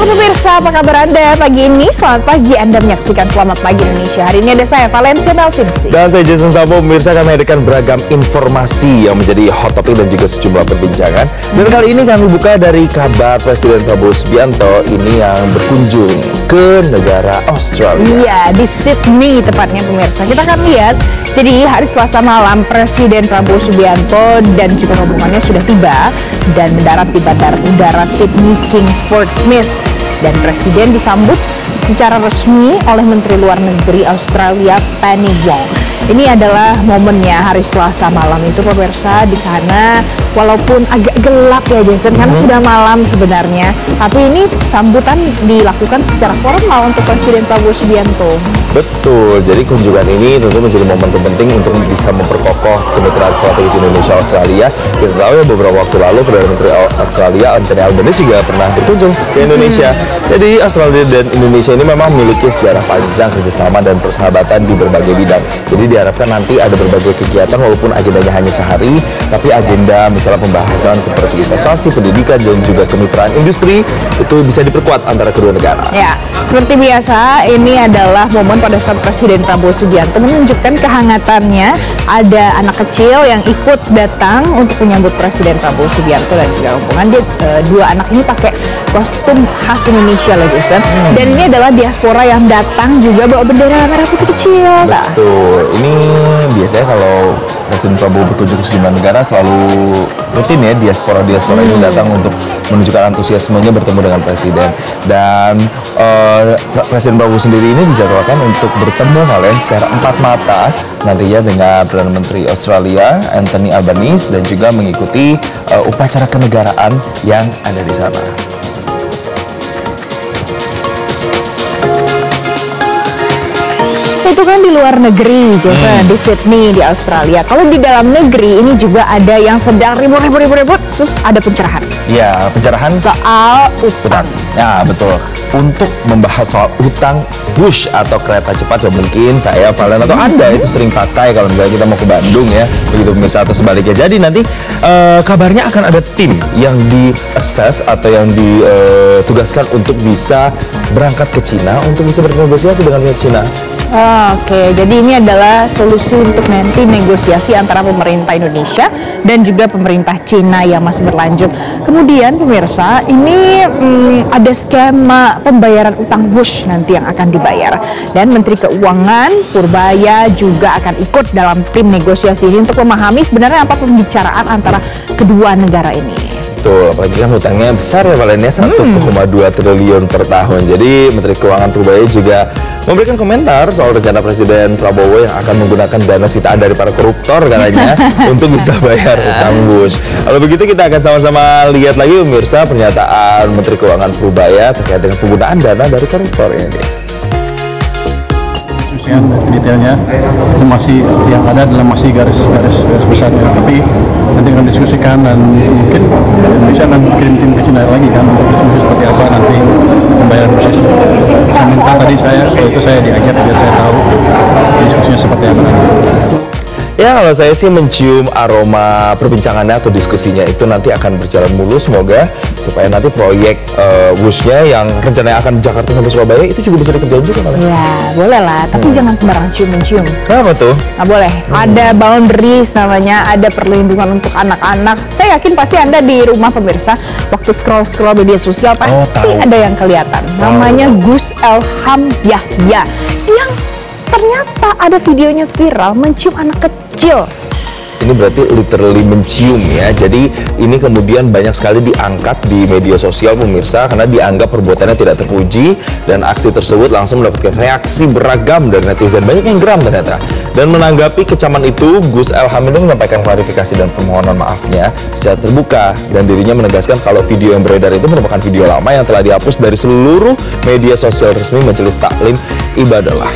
Halo pemirsa, apa kabar Anda pagi ini? Selamat pagi, Anda menyaksikan Selamat Pagi Indonesia. Hari ini ada saya, Valencia Melvinsi. Dan saya Jason Sampo. Pemirsa, kami hadirkan beragam informasi yang menjadi hot topic dan juga sejumlah perbincangan. Dan kali ini kami buka dari kabar Presiden Prabowo Subianto ini yang berkunjung ke negara Australia. Iya, di Sydney tepatnya pemirsa. Kita akan lihat, jadi hari Selasa malam Presiden Prabowo Subianto dan juga rombongannya sudah tiba dan mendarat di Bandara Udara Sydney Kingsford Smith. Dan Presiden disambut secara resmi oleh Menteri Luar Negeri Australia Penny Wong. Ini adalah momennya hari Selasa malam itu pemirsa di sana, walaupun agak gelap ya Jason, karena sudah malam sebenarnya. Tapi ini sambutan dilakukan secara formal untuk Presiden Prabowo Subianto. Betul, jadi kunjungan ini tentu menjadi momentum penting untuk bisa memperkokoh kemitraan strategis Indonesia-Australia. Kita tahu ya beberapa waktu lalu Perdana Menteri Australia Anthony Albanese juga pernah berkunjung ke Indonesia. Jadi Australia dan Indonesia ini memang memiliki sejarah panjang kerjasama dan persahabatan di berbagai bidang. Jadi diharapkan nanti ada berbagai kegiatan walaupun agendanya hanya sehari, tapi agenda misalnya pembahasan seperti investasi, pendidikan, dan juga kemitraan industri itu bisa diperkuat antara kedua negara. Ya, seperti biasa ini adalah momen pada saat Presiden Prabowo Subianto menunjukkan kehangatannya. Ada anak kecil yang ikut datang untuk menyambut Presiden Prabowo Subianto dan juga rombongan. Dua anak ini pakai kostum khas Indonesia loh Jason. Dan ini adalah diaspora yang datang juga bawa bendera merah putih kecil. Betul, ini biasanya kalau Presiden Prabowo berkunjung ke sejumlah negara selalu rutin ya diaspora ini datang untuk menunjukkan antusiasmenya bertemu dengan Presiden. Dan Presiden Prabowo sendiri ini dijadwalkan untuk bertemu kalian secara empat mata nantinya dengan Perdana Menteri Australia Anthony Albanese dan juga mengikuti upacara kenegaraan yang ada di sana. Itu kan di luar negeri, Jason, di Sydney, di Australia. Kalau di dalam negeri ini juga ada yang sedang ribut, terus ada pencerahan. Ya, pencerahan soal utang. Ya, betul. Untuk membahas soal utang bus atau kereta cepat yang mungkin saya, Valen, atau Anda itu sering pakai kalau misalnya kita mau ke Bandung ya, begitu pemirsa, atau sebaliknya. Jadi nanti kabarnya akan ada tim yang di-assess atau yang ditugaskan untuk bisa berangkat ke Cina untuk bisa bernegosiasi dengan pihak Cina. Oke, jadi ini adalah solusi untuk nanti negosiasi antara pemerintah Indonesia dan juga pemerintah Cina yang masih berlanjut. Kemudian pemirsa, ini ada skema pembayaran utang bus nanti yang akan dibayar. Dan Menteri Keuangan Purbaya juga akan ikut dalam tim negosiasi ini untuk memahami sebenarnya apa pembicaraan antara kedua negara ini. Betul, apalagi kan hutangnya besar ya Valen, 1,2 triliun per tahun. Jadi Menteri Keuangan Purbaya juga memberikan komentar soal rencana Presiden Prabowo yang akan menggunakan dana sitaan dari para koruptor katanya untuk bisa bayar utang bus. Kalau begitu kita akan sama-sama lihat lagi pemirsa pernyataan Menteri Keuangan Purbaya terkait dengan penggunaan dana dari koruptor ini. Detailnya itu masih yang ada adalah masih garis besarnya, tapi nanti akan diskusikan dan mungkin Indonesia akan kirim tim ke Cina lagi kan untuk diskusi seperti apa nanti pembayaran khusus. Saya minta tadi saya diajak biar saya tahu diskusinya seperti apa. Ya, kalau saya sih mencium aroma perbincangannya atau diskusinya itu nanti akan berjalan mulus, semoga supaya nanti proyek WUSH-nya yang rencananya akan Jakarta sampai Surabaya itu juga bisa dikerjain juga kan? Ya, boleh lah, tapi jangan sembarang cium-mencium. Kenapa tuh? Nggak boleh. Ada boundaries namanya, ada perlindungan untuk anak-anak. Saya yakin pasti Anda di rumah pemirsa, waktu scroll media sosial pasti ada yang kelihatan. Namanya Gus Elham Yahya, yang ternyata ada videonya viral mencium anak kecil. Ini berarti literally mencium ya. Jadi ini kemudian banyak sekali diangkat di media sosial pemirsa karena dianggap perbuatannya tidak terpuji, dan aksi tersebut langsung mendapatkan reaksi beragam dari netizen. Banyak yang geram ternyata. Dan menanggapi kecaman itu, Gus Elham ini menyampaikan klarifikasi dan permohonan maafnya secara terbuka, dan dirinya menegaskan kalau video yang beredar itu merupakan video lama yang telah dihapus dari seluruh media sosial resmi Majelis Taklim Ibadah.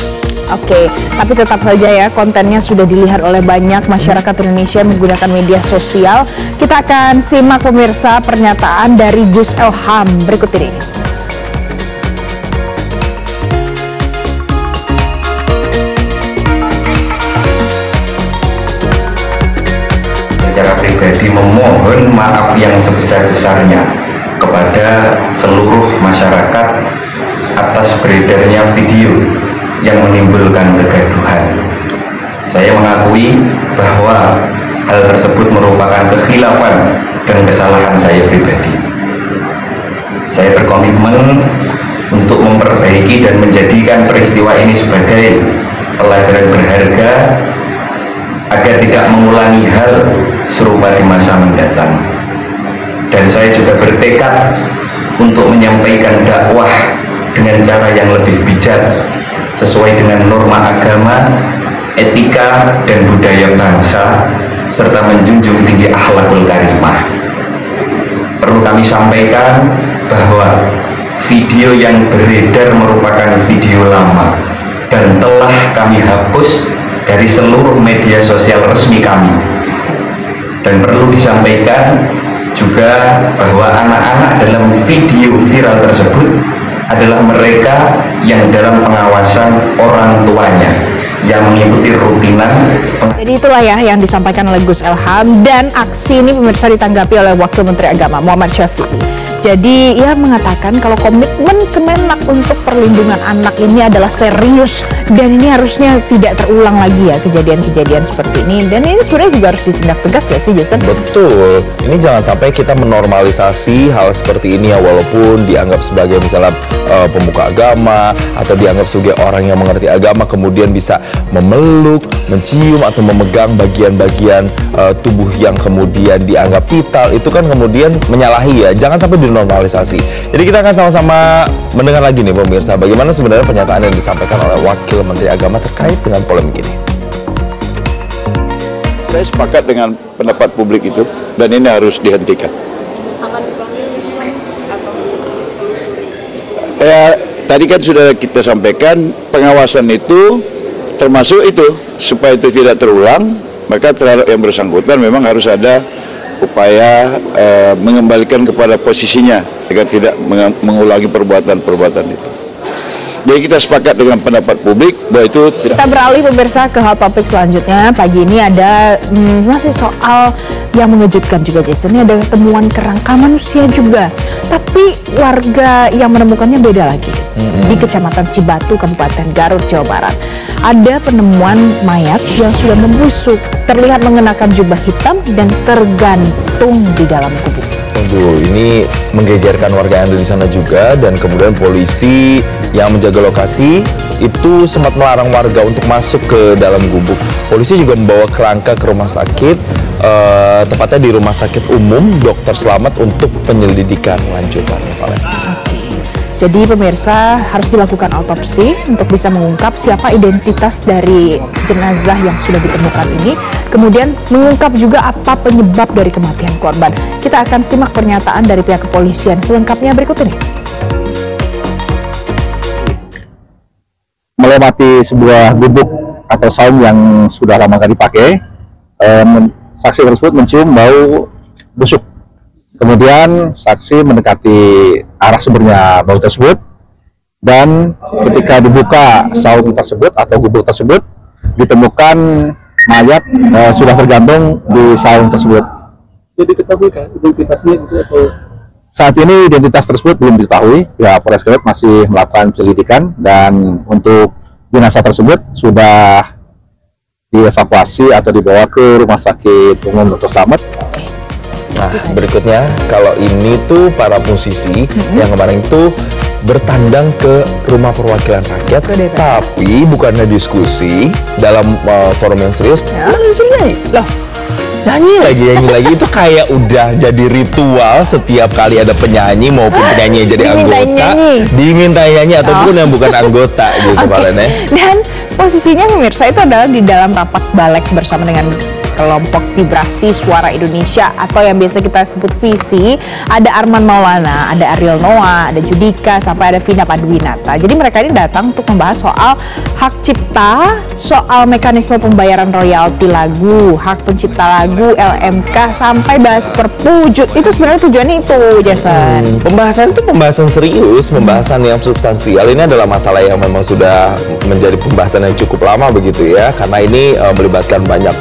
Oke, tapi tetap saja ya kontennya sudah dilihat oleh banyak masyarakat Indonesia menggunakan media sosial. Kita akan simak pemirsa pernyataan dari Gus Elham berikut ini. Secara pribadi memohon maaf yang sebesar-besarnya kepada seluruh masyarakat atas beredarnya video yang menimbulkan kegaduhan. Saya mengakui bahwa hal tersebut merupakan kekhilafan dan kesalahan saya pribadi. Saya berkomitmen untuk memperbaiki dan menjadikan peristiwa ini sebagai pelajaran berharga agar tidak mengulangi hal serupa di masa mendatang. Dan saya juga bertekad untuk menyampaikan dakwah dengan cara yang lebih bijak sesuai dengan norma agama, etika, dan budaya bangsa, serta menjunjung tinggi akhlakul karimah. Perlu kami sampaikan bahwa video yang beredar merupakan video lama dan telah kami hapus dari seluruh media sosial resmi kami. Dan perlu disampaikan juga bahwa anak-anak dalam video viral tersebut adalah mereka yang dalam pengawasan orang tuanya yang mengikuti rutinan. Jadi itulah ya yang disampaikan oleh Gus Elham, dan aksi ini pemirsa ditanggapi oleh Wakil Menteri Agama Muhammad Syafi'i. Jadi ia mengatakan kalau komitmen Kemenak untuk perlindungan anak ini adalah serius dan ini harusnya tidak terulang lagi ya kejadian-kejadian seperti ini, dan ini sebenarnya juga harus ditindak tegas ya sih Jason? Betul, ini jangan sampai kita menormalisasi hal seperti ini ya, walaupun dianggap sebagai misalnya pemuka agama atau dianggap sebagai orang yang mengerti agama, kemudian bisa memeluk, mencium atau memegang bagian-bagian tubuh yang kemudian dianggap vital, itu kan kemudian menyalahi ya, jangan sampai dinormalisasi. Jadi kita akan sama-sama mendengar lagi nih pemirsa, bagaimana sebenarnya pernyataan yang disampaikan oleh Wakil Menteri Agama terkait dengan polemik ini. Saya sepakat dengan pendapat publik itu, dan ini harus dihentikan. Akan dipanggil atau ditelusuri? Ya, tadi kan sudah kita sampaikan, pengawasan itu termasuk itu, supaya itu tidak terulang, maka terhadap yang bersangkutan memang harus ada upaya mengembalikan kepada posisinya agar tidak mengulangi perbuatan-perbuatan itu. Jadi kita sepakat dengan pendapat publik bahwa itu tidak. Kita beralih pemirsa ke hal topik selanjutnya. Pagi ini ada masih soal yang mengejutkan juga Jason. Ini ada temuan kerangka manusia juga, tapi warga yang menemukannya beda lagi. Di Kecamatan Cibatu, Kabupaten Garut, Jawa Barat. Ada penemuan mayat yang sudah membusuk, terlihat mengenakan jubah hitam dan tergantung di dalam gubuk. Aduh, ini menggegerkan warga yang ada di sana juga, dan kemudian polisi yang menjaga lokasi itu sempat melarang warga untuk masuk ke dalam gubuk. Polisi juga membawa kerangka ke rumah sakit, tepatnya di Rumah Sakit Umum Dr. Slamet untuk penyelidikan lanjutannya, Valen. Jadi pemirsa harus dilakukan autopsi untuk bisa mengungkap siapa identitas dari jenazah yang sudah ditemukan ini. Kemudian mengungkap juga apa penyebab dari kematian korban. Kita akan simak pernyataan dari pihak kepolisian selengkapnya berikut ini. Melewati sebuah gubuk atau saung yang sudah lama tidak dipakai, saksi tersebut mencium bau busuk. Kemudian saksi mendekati arah sumbernya bau tersebut, dan ketika dibuka saung tersebut atau gubuk tersebut, ditemukan mayat sudah tergantung di saung tersebut. Jadi diketahui kan identitasnya itu atau? Saat ini identitas tersebut belum diketahui, ya Polres Garut masih melakukan penyelidikan, dan untuk jenazah tersebut sudah dievakuasi atau dibawa ke Rumah Sakit Umum Dr. Slamet. Nah, berikutnya kalau ini tuh para musisi yang kemarin itu bertandang ke Rumah Perwakilan Rakyat, tapi bukannya diskusi dalam forum yang serius, nyanyi lagi itu kayak udah jadi ritual setiap kali ada penyanyi maupun penyanyi yang jadi anggota diminta nyanyi ataupun yang bukan anggota gitu, Valen ya. Dan posisinya pemirsa itu adalah di dalam rapat balik bersama dengan kelompok Vibrasi Suara Indonesia atau yang biasa kita sebut VISI. Ada Arman Maulana, ada Ariel Noah, ada Judika, sampai ada Vina Panduwinata. Jadi mereka ini datang untuk membahas soal hak cipta, soal mekanisme pembayaran royalti lagu, hak pencipta lagu, LMK, sampai bahas Perpu. Itu sebenarnya tujuannya itu, Jason. Pembahasan itu pembahasan serius, pembahasan yang substansial. Ini adalah masalah yang memang sudah menjadi pembahasan yang cukup lama begitu ya, karena ini melibatkan banyak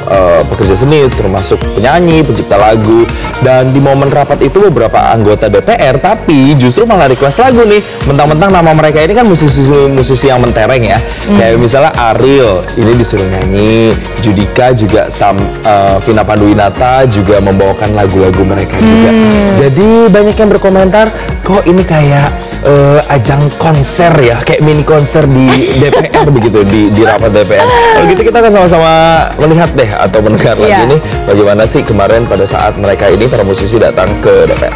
pekerjaan pekerja seni, termasuk penyanyi, pencipta lagu. Dan di momen rapat itu beberapa anggota DPR tapi justru malah request lagu nih. Mentang-mentang nama mereka ini kan musisi yang mentereng ya. Kayak misalnya Ariel ini disuruh nyanyi, Judika juga Vina Panduwinata juga membawakan lagu-lagu mereka juga. Jadi banyak yang berkomentar, kok ini kayak ajang konser ya, kayak mini konser di DPR begitu, di rapat DPR. Kalau gitu kita akan sama-sama melihat deh atau mendengar lagi nih bagaimana sih kemarin pada saat mereka ini para musisi datang ke DPR.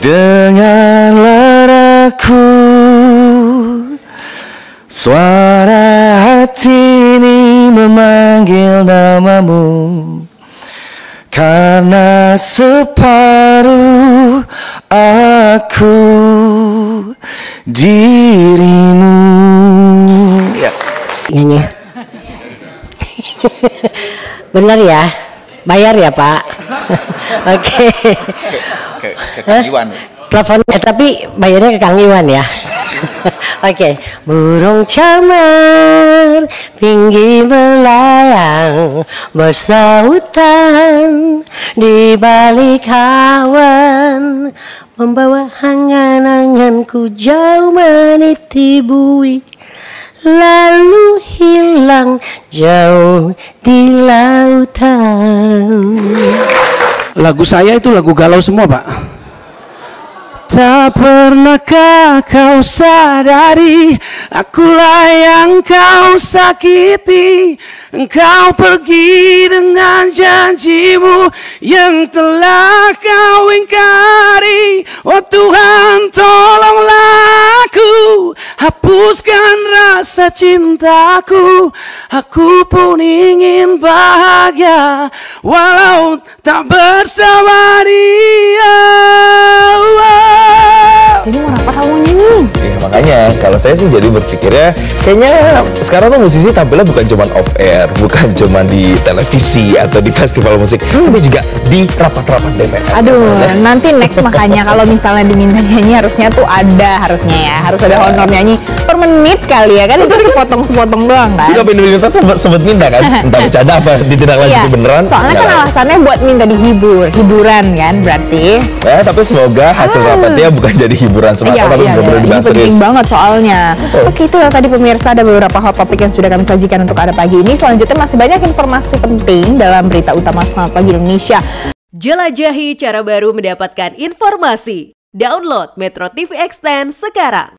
Dengarlah aku, suara hati ini memanggil namamu, karena separuh aku dirimu. Ya. Nyanyi. Benar ya? Bayar ya Pak? Oke. Ke Kang Iwan. Teleponnya tapi bayarnya ke Kang Iwan ya. Oke. Burung camar tinggi melayang bersautan di balik awan, membawa angan-anganku jauh meniti bui, lalu hilang jauh di lautan. Lagu saya itu lagu galau semua, Pak. Tak pernahkah kau sadari, akulah yang kau sakiti. Engkau pergi dengan janjimu yang telah kau ingkari. Oh Tuhan, tolonglah aku, hapuskan rasa cintaku. Aku pun ingin bahagia walau tak bersama dia. Jadi mau apa kamu nyanyi? Ya makanya kalau saya sih jadi berpikirnya kayaknya sekarang tuh musisi tampilnya bukan cuma off air, bukan cuma di televisi atau di festival musik, tapi juga di rapat-rapat DPR. Aduh, nanti next makanya kalau misalnya diminta nyanyi harusnya harus ada honor nyanyi per menit kali ya, kan itu sepotong-sepotong doang kan. Juga minta tuh sebut minta kan, entah bercanda apa ditindaklanjuti beneran. Soalnya kan alasannya buat minta hiburan kan berarti. Tapi semoga hasil rapatnya bukan jadi hiburan semata, tapi benar-benar dibahas serius. Penting banget soalnya. Oke, itu tadi pemirsa ada beberapa hot topik yang sudah kami sajikan untuk Anda pagi ini. Selanjutnya masih banyak informasi penting dalam berita utama Selamat Pagi Indonesia. Jelajahi cara baru mendapatkan informasi. Download Metro TV Extend sekarang.